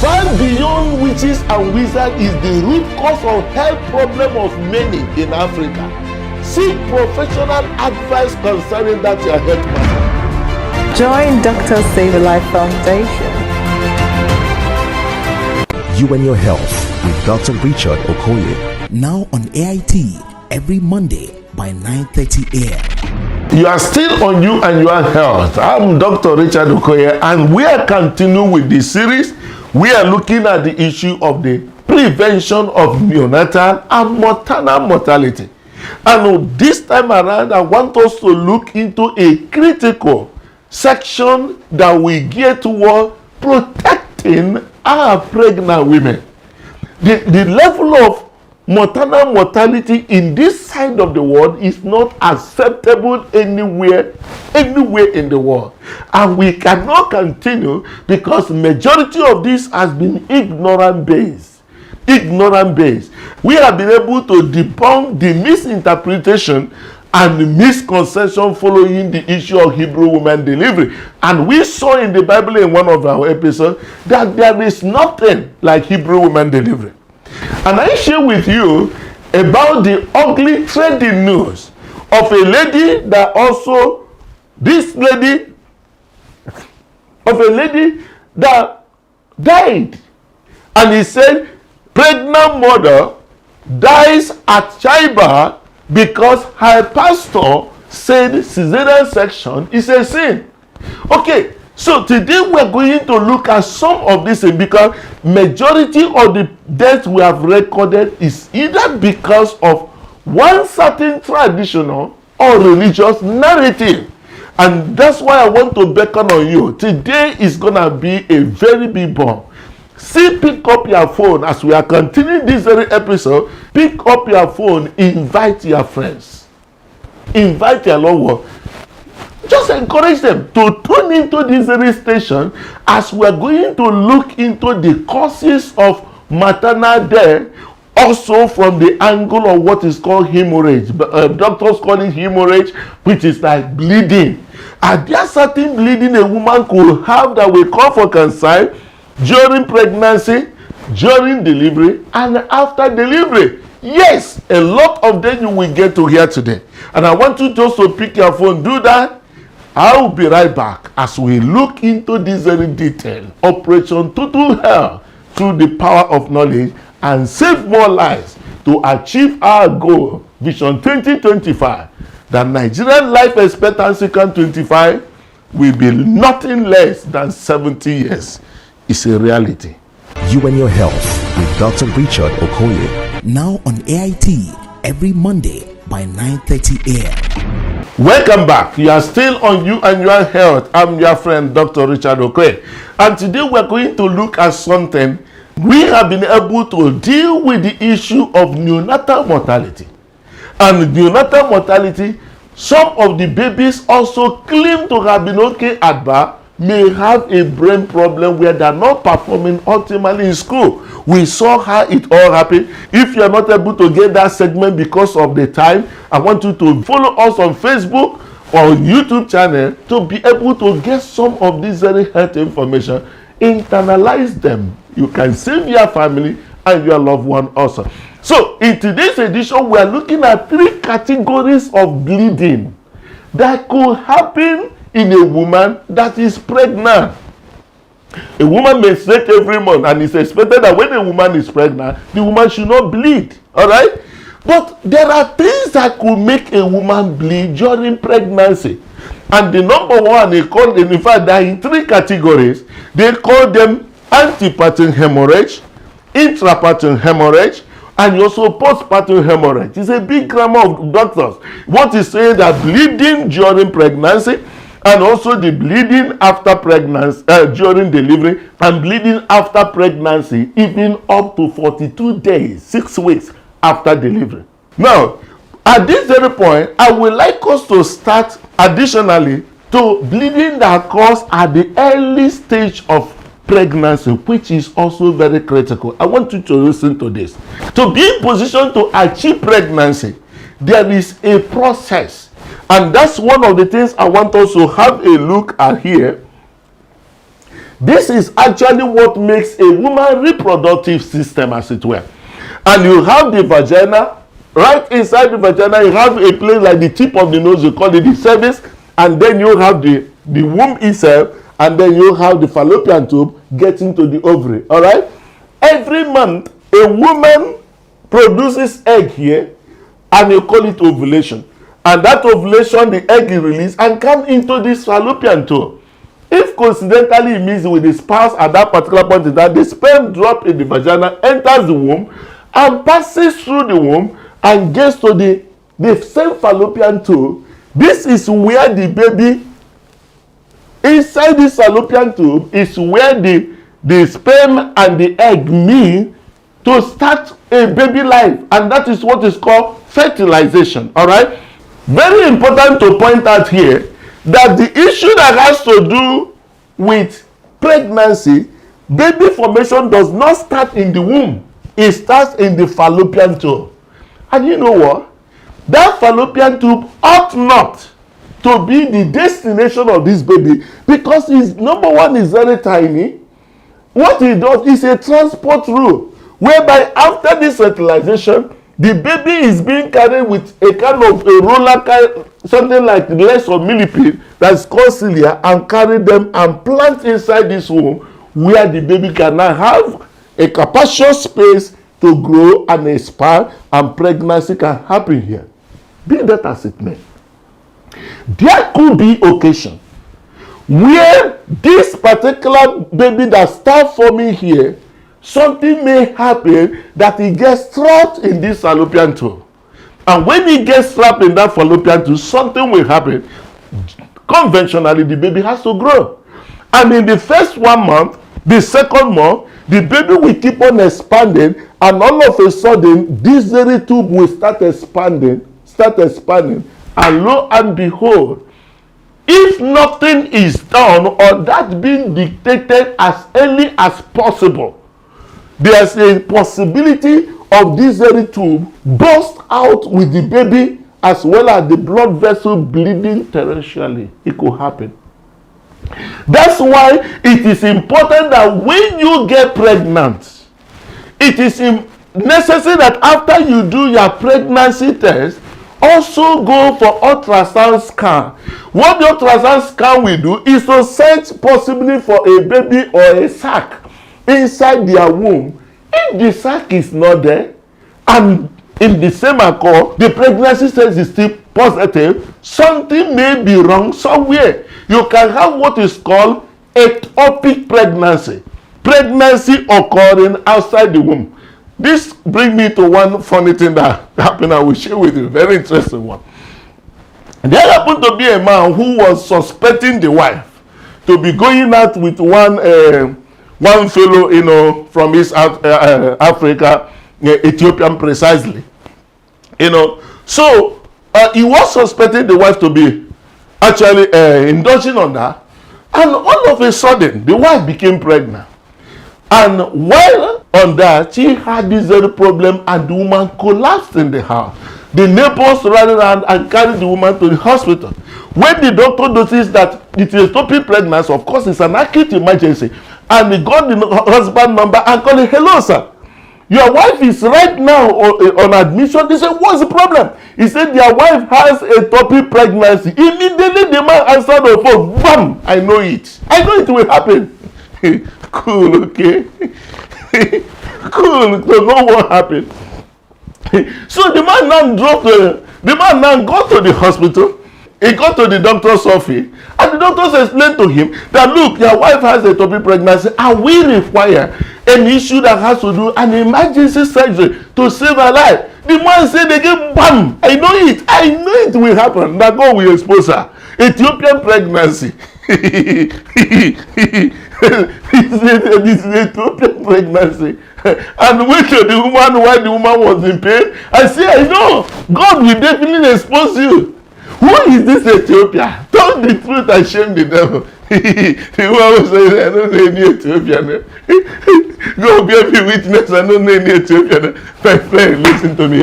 Far beyond witches and wizards is the root cause of health problem of many in Africa. Seek professional advice concerning that your health matter. Join Dr. Save a Life Foundation. You and Your Health with Dr. Richard Okoye. Now on AIT every Monday by 9:30 a.m. You are still on You and Your Health. I'm Dr. Richard Okoye, and we are continuing with this series. We are looking at the issue of the prevention of neonatal and maternal mortality. And this time around, I want us to look into a critical section that we gear toward protecting our pregnant women. The level of maternal mortality in this side of the world is not acceptable anywhere in the world, and we cannot continue because majority of this has been ignorant based. We have been able to debunk the misinterpretation and the misconception following the issue of Hebrew woman delivery, and we saw in the Bible in one of our episodes that there is nothing like Hebrew woman delivery. And I share with you about the ugly trending news of a lady that died. And he said, pregnant mother dies at childbirth because her pastor said cesarean section is a sin. Okay. So today we're going to look at some of this because majority of the deaths we have recorded is either because of one certain traditional or religious narrative. And that's why I want to beckon on you. Today is going to be a very big bomb. See, pick up your phone as we are continuing this very episode. Pick up your phone, invite your friends. Invite your loved one. Just encourage them to tune into this very station as we're going to look into the causes of maternal death, also from the angle of what is called hemorrhage. Doctors call it hemorrhage, which is like bleeding. And there are certain bleeding a woman could have that will call for cancer during pregnancy, during delivery, and after delivery. Yes, a lot of them you will get to hear today. And I want you just to pick your phone, do that. I'll be right back as we look into this very detail. Operation Total Health through the power of knowledge and save more lives to achieve our goal, Vision 2025. The Nigerian life expectancy count 25 will be nothing less than 70 years. It's a reality. You and Your Health with Dr. Richard Okoye. Now on AIT every Monday by 9:30 a.m. Welcome back. You are still on You and Your Health. I'm your friend, Dr. Richard Okoye. And today we're going to look at something. We have been able to deal with the issue of neonatal mortality. And neonatal mortality, some of the babies also claim to have been okay at birth, may have a brain problem where they're not performing optimally in school. We saw how it all happened. If you're not able to get that segment because of the time, I want you to follow us on Facebook or YouTube channel to be able to get some of this very health information, internalize them. You can save your family and your loved one also. So in today's edition, we are looking at 3 categories of bleeding that could happen in a woman that is pregnant. A woman menstruates every month, and it's expected that when a woman is pregnant, the woman should not bleed. All right? But there are things that could make a woman bleed during pregnancy. And the number one, they call them, in fact, they are in 3 categories. They call them antepartum hemorrhage, intrapartum hemorrhage, and also postpartum hemorrhage. It's a big grammar of doctors. What is saying that bleeding during pregnancy, and also the bleeding after pregnancy, during delivery, and bleeding after pregnancy, even up to 42 days, 6 weeks after delivery. Now, at this very point, I would like us to start additionally to bleeding that occurs at the early stage of pregnancy, which is also very critical. I want you to listen to this. To be in position to achieve pregnancy, there is a process. And that's one of the things I want us to have a look at here. This is actually what makes a woman reproductive system, as it were. And you have the vagina. Right inside the vagina, you have a place like the tip of the nose, you call it the cervix, and then you have the womb itself, and then you have the fallopian tube getting to the ovary. All right? Every month, a woman produces egg here, and you call it ovulation. And that ovulation, the egg is released and comes into this fallopian tube. If coincidentally it meets with the spouse at that particular point in time, the sperm drop in the vagina, enters the womb, and passes through the womb and gets to the same fallopian tube. This is where the baby, inside this fallopian tube, is where the sperm and the egg meet to start a baby life. And that is what is called fertilization. All right? Very important to point out here that the issue that has to do with pregnancy, baby formation does not start in the womb. It starts in the fallopian tube. And you know what? That fallopian tube ought not to be the destination of this baby, because his number one is very tiny. What he does is a transport route, whereby after this fertilization, the baby is being carried with a kind of a roller, something like less of millipede that's called cilia, and carry them and plant inside this womb, where the baby can now have a capacious space to grow and expand, and pregnancy can happen here. Be that as it may, there could be occasion where this particular baby that starts forming here, something may happen that he gets trapped in this fallopian tube. And when he gets trapped in that fallopian tube, something will happen. Conventionally, the baby has to grow. And in the first 1 month, the second month, the baby will keep on expanding, and all of a sudden, this very tube will start expanding, and lo and behold, if nothing is done, or that being dictated as early as possible, there's a possibility of this very tube burst out with the baby, as well as the blood vessel bleeding torrentially. It could happen. That's why it is important that when you get pregnant, it is necessary that after you do your pregnancy test, also go for ultrasound scan. What the ultrasound scan will do is to search possibly for a baby or a sac inside their womb. If the sac is not there, and in the same accord, the pregnancy test is still positive, something may be wrong somewhere. You can have what is called ectopic pregnancy. Pregnancy occurring outside the womb. This brings me to one funny thing that happened. I will share with you. Very interesting one. There happened to be a man who was suspecting the wife to be going out with one fellow, from East Africa, Ethiopian precisely. So he was suspecting the wife to be actually indulging on that. And all of a sudden, the wife became pregnant. And while on that, she had this very problem, and the woman collapsed in the house. The neighbors ran around and carried the woman to the hospital. When the doctor noticed that it is ectopic pregnancy, of course, it's an acute emergency, and he got the husband number and called him, "Hello, sir. Your wife is right now on admission." They said, "What's the problem?" He said, "Their wife has ectopic pregnancy." Immediately, the man answered the phone. Bam! I know it. I know it will happen. Cool, okay? Cool, to know what happened. So the man now got to the hospital. He got to the doctor's office, and the doctors explained to him that, "Look, your wife has ectopic pregnancy, and we require an issue that has to do an emergency surgery to save her life." The man said again, "Bam! I know it will happen. That God will expose her. Ethiopian pregnancy." He said this is Ethiopian pregnancy. And went to the woman while the woman was in pain. I say, "I know, God will definitely expose you. Who is this Ethiopia? Tell the truth and shame the devil." The woman was saying, "I don't know any Ethiopian." God bear me witness, I don't know any Ethiopian. My friend, listen to me.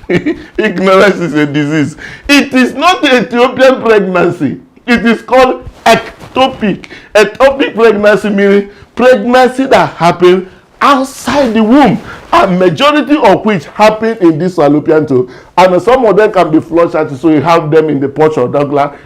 Hey, ignorance is a disease. It is not the Ethiopian pregnancy. It is called ectopic. Ectopic pregnancy meaning pregnancy that happen outside the womb, and majority of which happen in this fallopian tube, and some of them can be flushed out, so you have them in the porch or Douglas,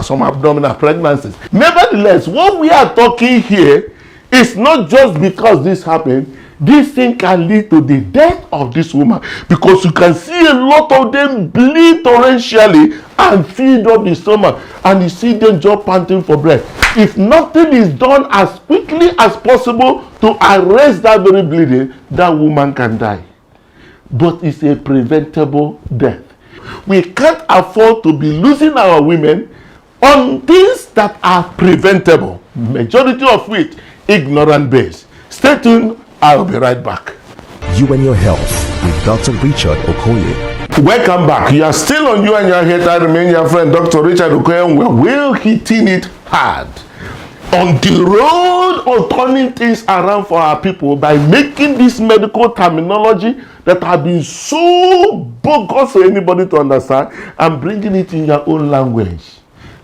some abdominal pregnancies. Nevertheless, what we are talking here is not just because this happened. This thing can lead to the death of this woman, because you can see a lot of them bleed torrentially and feed up the stomach, and you see them just panting for breath. If nothing is done as quickly as possible to arrest that very bleeding, that woman can die. But it's a preventable death. We can't afford to be losing our women on things that are preventable, majority of which ignorant based. Stay tuned. I'll be right back. You and Your Health with Dr. Richard Okoye. Welcome back. You are still on You and Your Health. I remain your friend, Dr. Richard Okoye, and we're hitting it hard on the road of turning things around for our people by making this medical terminology that have been so bogus for anybody to understand and bringing it in your own language.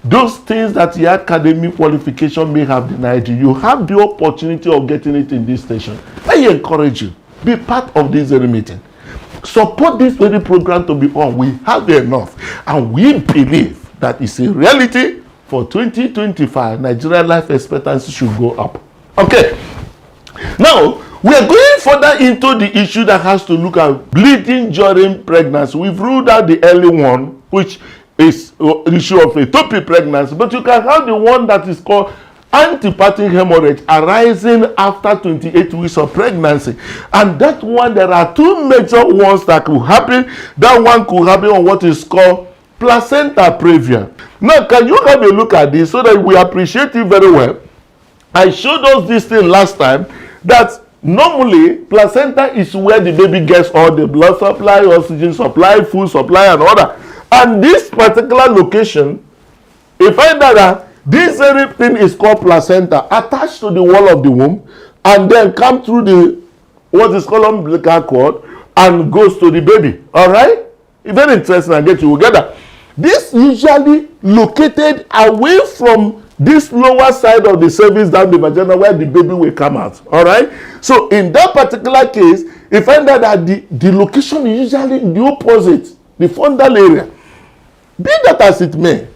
Those things that your academic qualification may have denied you, you have the opportunity of getting it in this station. I encourage you, be part of this very meeting. Support this very program to be on. We have enough, and we believe that it's a reality. For 2025, Nigerian life expectancy should go up. Okay, now we are going further into the issue that has to look at bleeding during pregnancy. We've ruled out the early one, which is the issue of ectopic pregnancy, but you can have the one that is called antepartum hemorrhage arising after 28 weeks of pregnancy. And that one, there are two major ones that could happen. That one could happen on what is called placenta previa. Now, can you have a look at this so that we appreciate it very well? I showed us this thing last time, that normally placenta is where the baby gets all the blood supply, oxygen supply, food supply, and all that. And this particular location, you find out that this very thing is called placenta, attached to the wall of the womb, and then come through the what is called umbilical cord and goes to the baby. All right? Very interesting. I get you together. This usually located away from this lower side of the cervix down the vagina where the baby will come out. All right? So in that particular case, you find out that the location is usually the opposite, the fundal area. Be that as it may,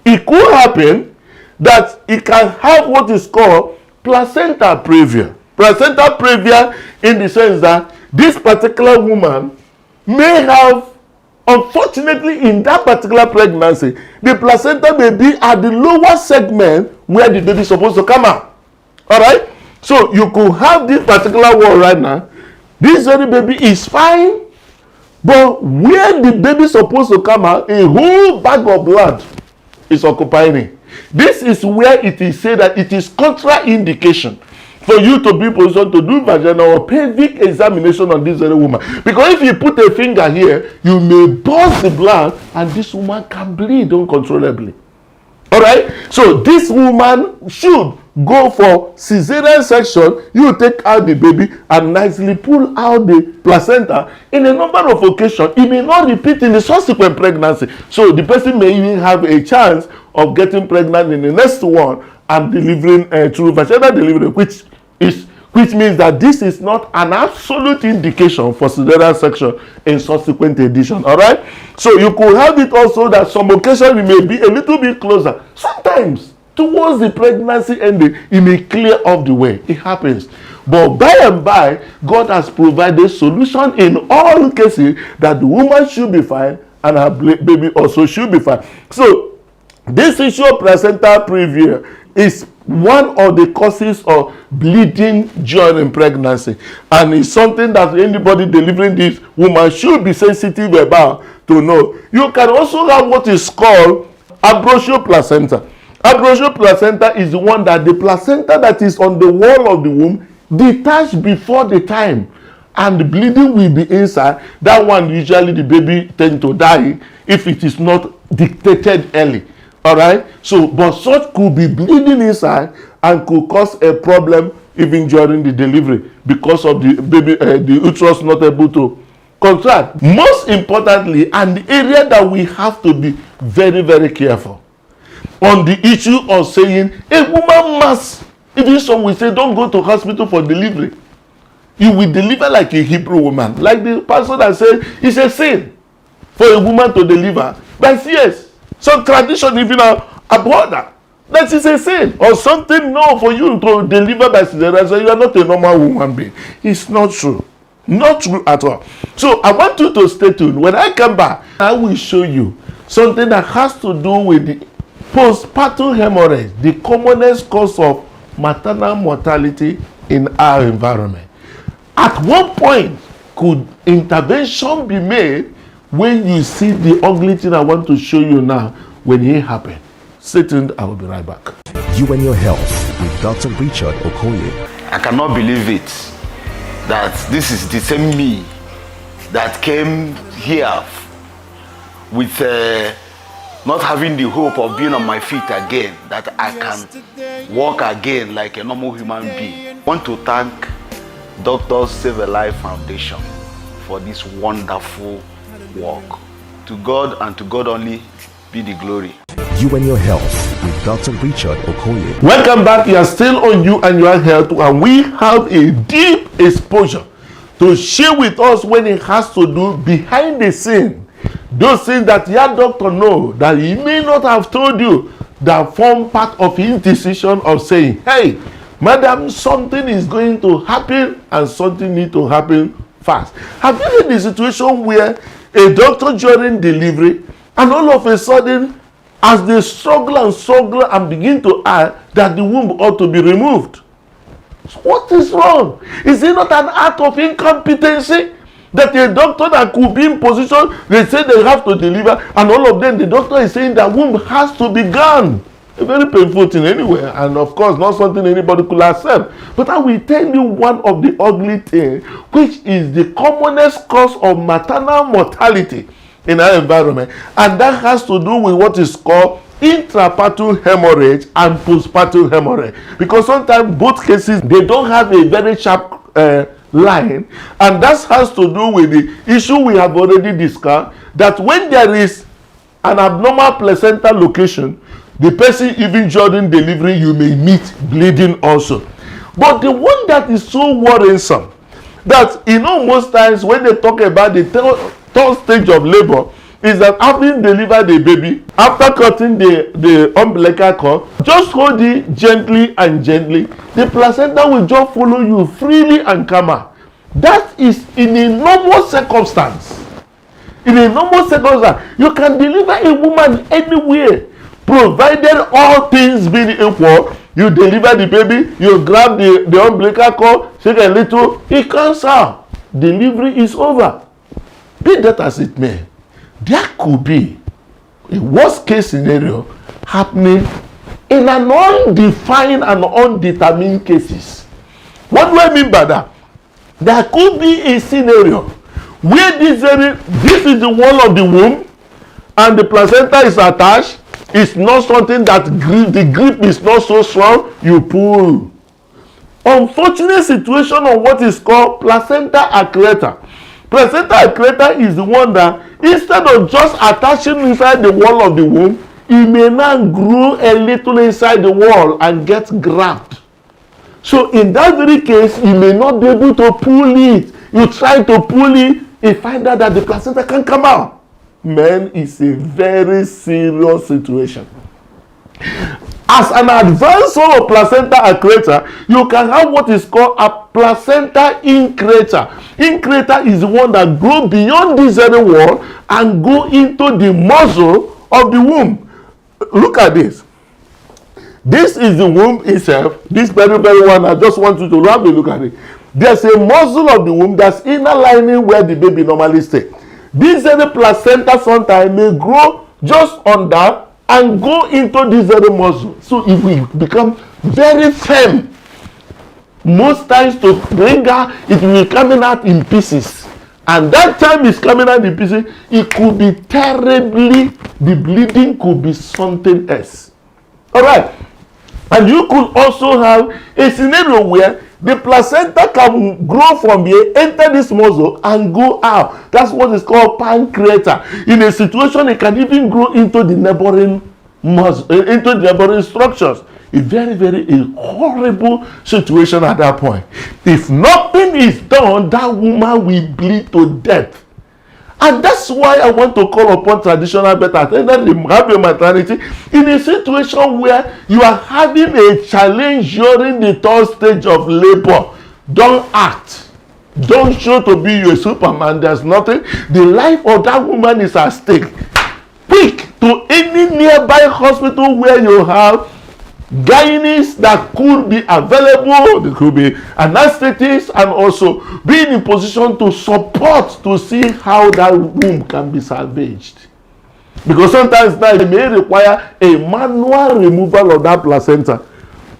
it could happen that it can have what is called placenta previa. Placenta previa in the sense that this particular woman may have, unfortunately, in that particular pregnancy, the placenta may be at the lower segment where the baby is supposed to come out. All right? So you could have this particular one right now. This very baby is fine, but where the baby is supposed to come out, a whole bag of blood is occupying it. This is where it is said that it is contraindication for you to be positioned to do vaginal or pelvic examination on this very woman. Because if you put a finger here, you may burst the blood and this woman can bleed uncontrollably. All right? So this woman should go for cesarean section. You take out the baby and nicely pull out the placenta. In a number of occasions, it may not repeat in the subsequent pregnancy. So the person may even have a chance of getting pregnant in the next one and delivering through vaginal delivery, which means that this is not an absolute indication for cesarean section in subsequent edition. All right? So you could have it also that some occasions it may be a little bit closer. Sometimes towards the pregnancy ending, it may clear off the way. It happens. But by and by, God has provided solution in all cases that the woman should be fine and her baby also should be fine. So this issue of placenta previa is one of the causes of bleeding during pregnancy, and it's something that anybody delivering this woman should be sensitive about to know. You can also have what is called ambrosial placenta. Ambrosial placenta is the one that the placenta that is on the wall of the womb detached before the time, and the bleeding will be inside. That one, usually the baby tend to die if it is not detected early. All right? So, but such could be bleeding inside and could cause a problem even during the delivery because of the baby, the uterus not able to contract. Most importantly, and the area that we have to be very, very careful, on the issue of saying a woman must, even some will say, don't go to hospital for delivery. You will deliver like a Hebrew woman. Like the pastor that said, it's a sin for a woman to deliver. But yes, some tradition even abhor that. That is a sin or something no for you to deliver by cesarean. So you are not a normal woman being. It's not true. Not true at all. So I want you to stay tuned. When I come back, I will show you something that has to do with the postpartum hemorrhage, the commonest cause of maternal mortality in our environment. At what point could intervention be made when you see the ugly thing I want to show you now when it happened? Stay tuned, I will be right back. You and Your Health with Dr. Richard Okoye. I cannot believe it that this is the same me that came here with not having the hope of being on my feet again, that I can walk again like a normal human being. I want to thank Dr. Save a Life Foundation for this wonderful work. To God and to God only be the glory. You and Your Health with Dr. Richard Okoye. Welcome back. You are still on You and Your Health, and we have a deep exposure to share with us when it has to do behind the scene. Those things that your doctor know that he may not have told you that form part of his decision of saying, hey, madam, something is going to happen and something need to happen fast. Have you been in a situation where a doctor during delivery and all of a sudden, as they struggle and begin to add that the womb ought to be removed? So what is wrong? Is it not an act of incompetency that a doctor that could be in position, they say they have to deliver, and all of them, the doctor is saying that womb has to be gone? A very painful thing anyway, and of course not something anybody could accept. But I will tell you one of the ugly things, which is the commonest cause of maternal mortality in our environment, and that has to do with what is called intrapartum hemorrhage and postpartum hemorrhage. Because sometimes both cases, they don't have a very sharp line, and that has to do with the issue we have already discussed, that when there is an abnormal placenta location, the person even during delivery, you may meet bleeding also. But the one that is so worrisome, that most times when they talk about the third stage of labor, is that having delivered the baby, after cutting the umbilical cord, just hold it gently and gently. The placenta will just follow you freely and come out. That is in a normal circumstance. In a normal circumstance, you can deliver a woman anywhere, provided all things being equal. You deliver the baby, you grab the umbilical cord, shake a little, it comes out. Delivery is over. Be that as it may, there could be a worst case scenario happening in an undefined and undetermined cases. What do I mean by that? There could be a scenario where this is the wall of the womb and the placenta is attached. It's not something that the grip is not so strong, you pull. Unfortunate situation on what is called placenta accreta. Placenta accreta is the one that instead of just attaching inside the wall of the womb, it may now grow a little inside the wall and get grabbed. So in that very case, you may not be able to pull it. You try to pull it, you find out that the placenta can't come out. Man, it's a very serious situation. As an advanced form of placenta accreta, you can have what is called a placenta increta. Increta is the one that grows beyond this very wall and go into the muzzle of the womb. Look at this. This is the womb itself. This very one, I just want you to have a look at it. There's a muzzle of the womb that's inner lining where the baby normally stays. This very placenta sometimes may grow just under and go into this very muscle. So it will become very firm. Most times to bring out, it will be coming out in pieces. And that time it's coming out in pieces, it could be terribly, the bleeding could be something else. Alright. And you could also have a scenario where the placenta can grow from here, enter this muscle, and go out. That's what is called pancreata. In a situation, it can even grow into the neighboring must into neighboring structures. A very, very horrible situation at that point. If nothing is done, that woman will bleed to death. And that's why I want to call upon traditional birth attendants to have a maternity in a situation where you are having a challenge during the third stage of labor. Don't act. Don't show to be a Superman. There's nothing. The life of that woman is at stake. Quick to any nearby hospital where you have gynaes that could be available. There could be anesthetists and also being in position to support to see how that womb can be salvaged. Because sometimes now it may require a manual removal of that placenta,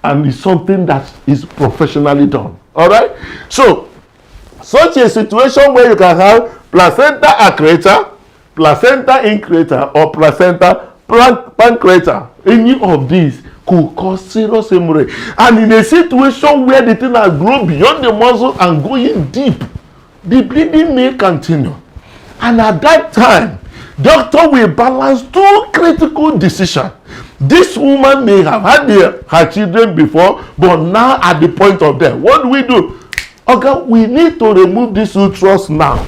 and it's something that is professionally done. All right. So such a situation where you can have placenta accreta, placenta increta, or placenta pancreta, any of these could cause serious hemorrhage. And in a situation where the thing has grown beyond the muscle and going deep, the bleeding may continue. And at that time, doctor will balance two critical decisions. This woman may have had her children before, but now at the point of death, what do we do? Okay, we need to remove this uterus now.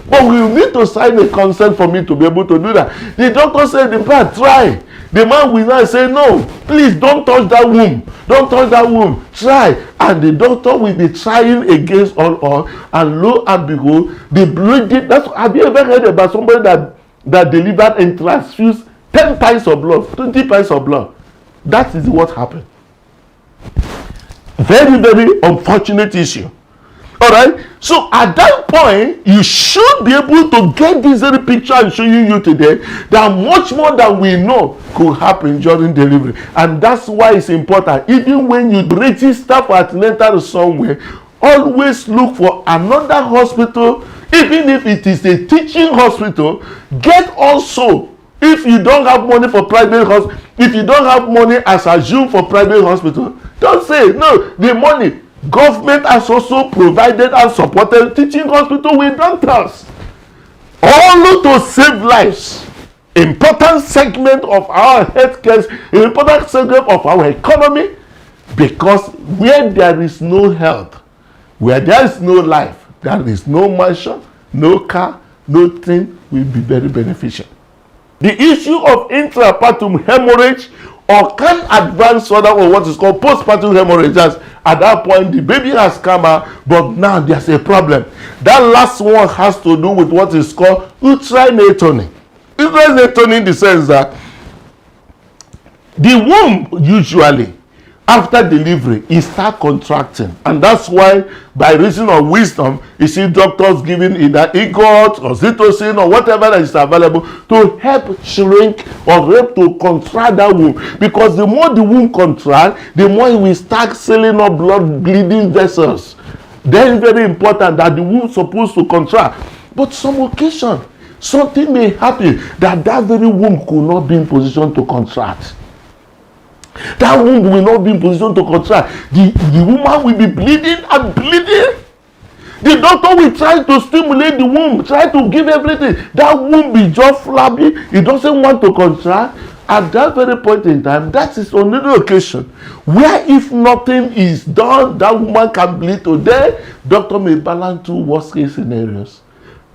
But we need to sign a consent for me to be able to do that. The doctor said, the man, try. The man will now say, no, please don't touch that womb. Don't touch that womb. Try. And the doctor will be trying against all. And lo and behold, the bleeding. Have you ever heard about somebody that delivered and transfused 10 pints of blood, 20 pints of blood? That is what happened. Very, very unfortunate issue. All right. So at that point, you should be able to get this very picture I'm showing you today, that much more than we know could happen during delivery. And that's why it's important. Even when you register for antenatal somewhere, always look for another hospital. Even if it is a teaching hospital, get also, if you don't have money for private hospital, if you don't have money as assumed for private hospital, don't say no, the money. Government has also provided and supported teaching hospital with doctors. All to save lives. Important segment of our healthcare, important segment of our economy, because where there is no health, where there is no life, there is no mansion, no car, no thing will be very beneficial. The issue of intrapartum hemorrhage or can advance further or what is called postpartum hemorrhages. At that point, the baby has come out, but now there's a problem. That last one has to do with what is called uterine atony. Uterine atony in the sense that the womb usually, after delivery, it starts contracting. And that's why, by reason of wisdom, you see doctors giving either EGOT or Oxytocin or whatever that is available to help shrink or help to contract that womb. Because the more the womb contracts, the more it will start sealing up blood bleeding vessels. Then very important that the womb is supposed to contract. But some occasion, something may happen that very womb could not be in position to contract. That womb will not be in position to contract. The woman will be bleeding and bleeding. The doctor will try to stimulate the womb, try to give everything. That womb will just flabby. It doesn't want to contract. At that very point in time, that is another occasion where if nothing is done, that woman can bleed to death. Doctor may balance two worst case scenarios.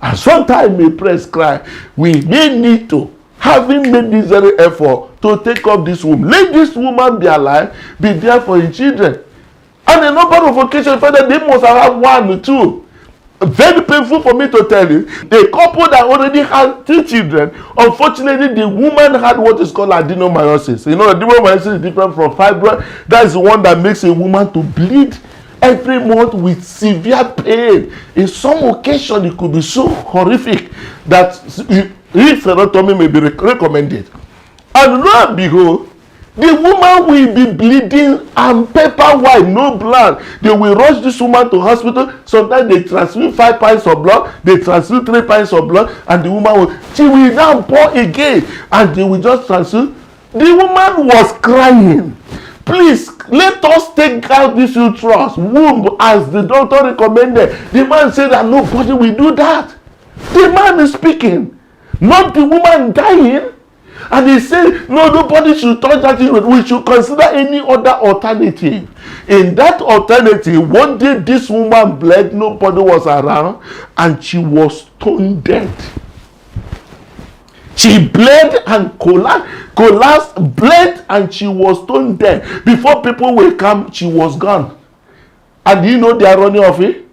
And sometimes may prescribe. We may need to, having made this very effort to take up this womb, let this woman be alive, be there for her children. And a number of occasions, Father, they must have one or two. Very painful for me to tell you. A couple that already had 3 children, unfortunately, the woman had what is called adenomyosis. You know, adenomyosis is different from fibroid. That is the one that makes a woman to bleed every month with severe pain. In some occasion, it could be so horrific that hysterectomy may be recommended. And lo and behold, the woman will be bleeding and paper white, no blood. They will rush this woman to hospital. Sometimes they transfuse 5 pints of blood, they transfuse 3 pints of blood, and the woman she will now pour again, and they will just transfuse. The woman was crying. Please, let us take out this uterus womb as the doctor recommended. The man said that nobody will do that. The man is speaking, not the woman dying. And he said, no, nobody should touch that thing. We should consider any other alternative. In that alternative, one day this woman bled, nobody was around, and she was stone dead. She bled and collapsed, bled, and she was stone dead. Before people will come, she was gone. And you know the irony of it?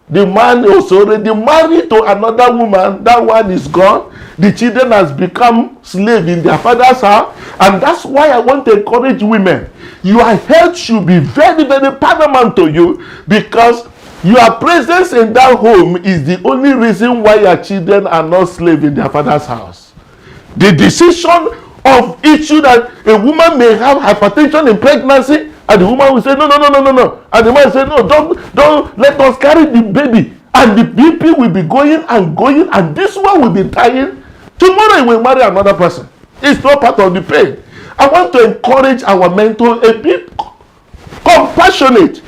The man was already married to another woman. That one is gone. The children has become slaves in their father's house. And that's why I want to encourage women. Your health should be very, very paramount to you, because your presence in that home is the only reason why your children are not slaves in their father's house. The decision of issue that a woman may have hypertension in pregnancy, and the woman will say, no. And the man will say, no, don't let us carry the baby. And the BP will be going, and this one will be dying. Tomorrow he will marry another person. It's not part of the pain. I want to encourage our men to be compassionate.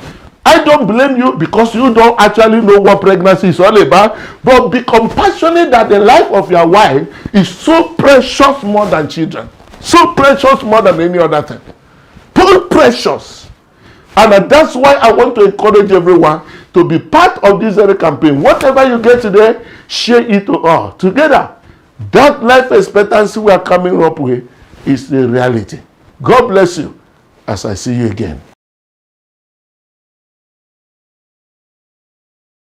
I don't blame you because you don't actually know what pregnancy is all about. But be compassionate that the life of your wife is so precious more than children. So precious more than any other thing. Precious. And that's why I want to encourage everyone to be part of this very campaign. Whatever you get today, share it to all. Together, that life expectancy we are coming up with is the reality. God bless you as I see you again.